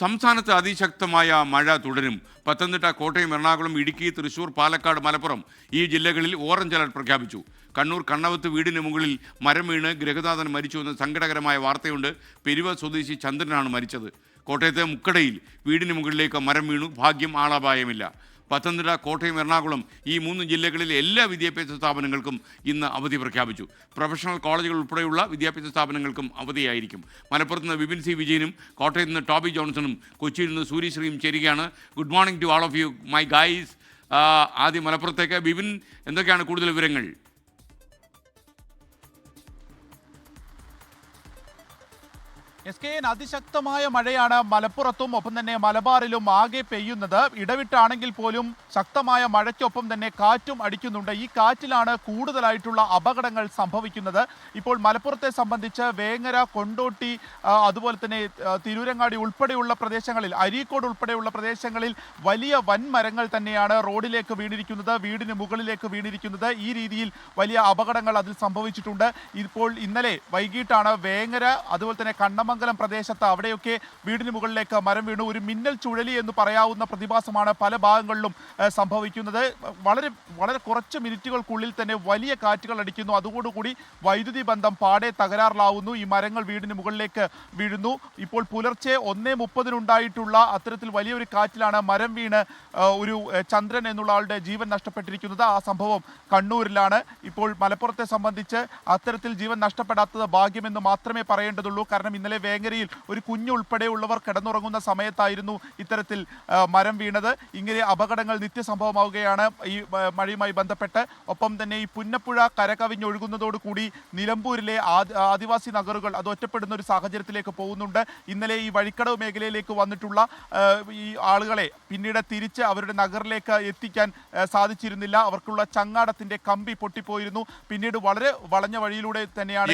സംസ്ഥാനത്ത് അതിശക്തമായ മഴ തുടരും. പത്തനംതിട്ട, കോട്ടയം, എറണാകുളം, ഇടുക്കി, തൃശൂർ, പാലക്കാട്, മലപ്പുറം ഈ ജില്ലകളിൽ ഓറഞ്ച് അലർട്ട് പ്രഖ്യാപിച്ചു. കണ്ണൂർ കണ്ണവത്ത് വീടിന് മുകളിൽ മരം വീണ് ഗൃഹനാഥൻ മരിച്ചു എന്ന സങ്കടകരമായ വാർത്തയുണ്ട്. പെരുവ സ്വദേശി ചന്ദ്രനാണ് മരിച്ചത്. കോട്ടയത്തെ മുക്കടയിൽ വീടിന് മുകളിലേക്ക് മരം വീണു. ഭാഗ്യം ആളപായമില്ല. പത്തനംതിട്ട, കോട്ടയം, എറണാകുളം ഈ 3 ജില്ലകളിലെ എല്ലാ വിദ്യാഭ്യാസ സ്ഥാപനങ്ങൾക്കും ഇന്ന് അവധി പ്രഖ്യാപിച്ചു. പ്രൊഫഷണൽ കോളേജുകൾ ഉൾപ്പെടെയുള്ള വിദ്യാഭ്യാസ സ്ഥാപനങ്ങൾക്കും അവധിയായിരിക്കും. മലപ്പുറത്ത് നിന്ന് വിപിൻ സി വിജയനും കോട്ടയത്ത് നിന്ന് ടോബി ജോൺസണും കൊച്ചിയിൽ നിന്ന് സൂര്യശ്രീയും ചേരുകയാണ്. Good morning to all of you my guys. ആദ്യം മലപ്പുറത്തേക്ക്. വിപിൻ, എന്തൊക്കെയാണ് കൂടുതൽ വിവരങ്ങൾ? SKN അതിശക്തമായ മഴയാണ് മലപ്പുറത്തും ഒപ്പം തന്നെ മലബാറിലും ആകെ പെയ്യുന്നത്. ഇടവിട്ടാണെങ്കിൽ പോലും ശക്തമായ മഴയ്ക്കൊപ്പം തന്നെ കാറ്റും അടിക്കുന്നുണ്ട്. ഈ കാറ്റിലാണ് കൂടുതലായിട്ടുള്ള അപകടങ്ങൾ സംഭവിക്കുന്നത്. ഇപ്പോൾ മലപ്പുറത്തെ സംബന്ധിച്ച് വേങ്ങര, കൊണ്ടോട്ടി, അതുപോലെ തന്നെ തിരൂരങ്ങാടി ഉൾപ്പെടെയുള്ള പ്രദേശങ്ങളിൽ, അരീക്കോട് ഉൾപ്പെടെയുള്ള പ്രദേശങ്ങളിൽ വലിയ വൻമരങ്ങൾ തന്നെയാണ് റോഡിലേക്ക് വീണിരിക്കുന്നത്, വീടിന് മുകളിലേക്ക് വീണിരിക്കുന്നത്. ഈ രീതിയിൽ വലിയ അപകടങ്ങൾ അതിൽ സംഭവിച്ചിട്ടുണ്ട്. ഇപ്പോൾ ഇന്നലെ വൈകിട്ടാണ് വേങ്ങര, അതുപോലെ തന്നെ കണ്ണമംഗലം പ്രദേശത്ത് അവിടെയൊക്കെ വീടിന് മുകളിലേക്ക് മരം വീണു. ഒരു മിന്നൽ ചുഴലി എന്ന് പറയാവുന്ന പ്രതിഭാസമാണ് പല ഭാഗങ്ങളിലും സംഭവിക്കുന്നത്. വളരെ വളരെ കുറച്ച് മിനിറ്റുകൾക്കുള്ളിൽ തന്നെ വലിയ കാറ്റുകൾ അടിക്കുന്നു. അതോടുകൂടി വൈദ്യുതി ബന്ധം പാടെ തകരാറിലാവുന്നു. ഈ മരങ്ങൾ വീടിന് മുകളിലേക്ക് വീഴുന്നു. ഇപ്പോൾ പുലർച്ചെ 1:30 അത്തരത്തിൽ വലിയൊരു കാറ്റിലാണ് മരം വീണ് ഒരു ചന്ദ്രൻ എന്നുള്ള ആളുടെ ജീവൻ നഷ്ടപ്പെട്ടിരിക്കുന്നത്. ആ സംഭവം കണ്ണൂരിലാണ്. ഇപ്പോൾ മലപ്പുറത്തെ സംബന്ധിച്ച് അത്തരത്തിൽ ജീവൻ നഷ്ടപ്പെടാത്തത് ഭാഗ്യമെന്ന് മാത്രമേ പറയേണ്ടതുള്ളൂ. കാരണം ഇന്നലെ വേങ്ങരയിൽ ഒരു കുഞ്ഞുൾപ്പെടെയുള്ളവർ കിടന്നുറങ്ങുന്ന സമയത്തായിരുന്നു ഇത്തരത്തിൽ മരം വീണത്. ഇങ്ങനെ അപകടങ്ങൾ നിത്യസംഭവമാവുകയാണ് ഈ മഴയുമായി ബന്ധപ്പെട്ട്. ഒപ്പം തന്നെ ഈ പുന്നപ്പുഴ കരകവിഞ്ഞൊഴുകുന്നതോടുകൂടി നിലമ്പൂരിലെ ആദിവാസി നഗറുകൾ അത് ഒറ്റപ്പെടുന്ന ഒരു സാഹചര്യത്തിലേക്ക് പോകുന്നുണ്ട്. ഇന്നലെ ഈ വഴിക്കടവ് മേഖലയിലേക്ക് വന്നിട്ടുള്ള ഈ ആളുകളെ പിന്നീട് തിരിച്ച് അവരുടെ നഗറിലേക്ക് എത്തിക്കാൻ സാധിച്ചിരുന്നില്ല. അവർക്കുള്ള ചങ്ങാടത്തിന്റെ കമ്പി പൊട്ടിപ്പോയിരുന്നു. പിന്നീട് വളരെ വളഞ്ഞ വഴിയിലൂടെ തന്നെയാണ്